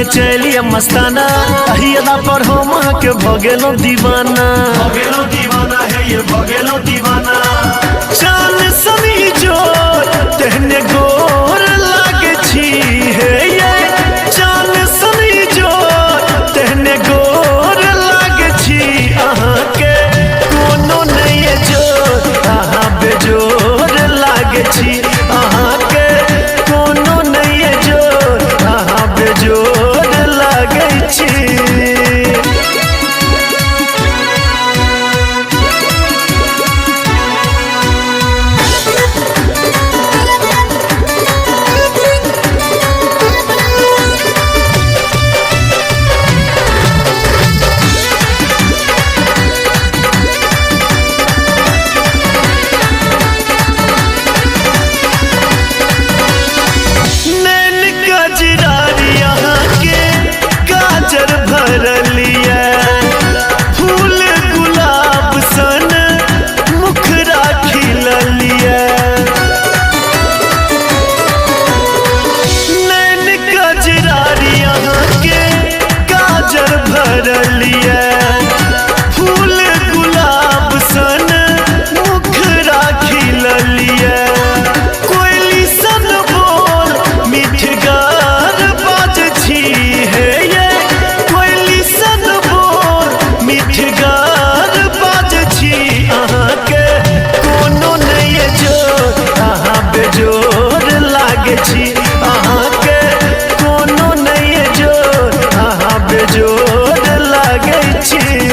के चलिए मस्ताना, अहिया पर हम के भगेलो दीवाना, भगेलो दीवाना है ये भगेलो दीवाना। चाल सनी जो तेहने गोर लागे छी है ये, चाल सनी जो तेहने गोर लागे छी। अहाँ के कोनो नहीं जो अहाँ बेजोर लागे छी, अहाँ के कोनो नहीं जो अहाँ बेजोर लागे छी। अहाँ के कोनो नहीं जो अहाँ बेजोर लागे छी।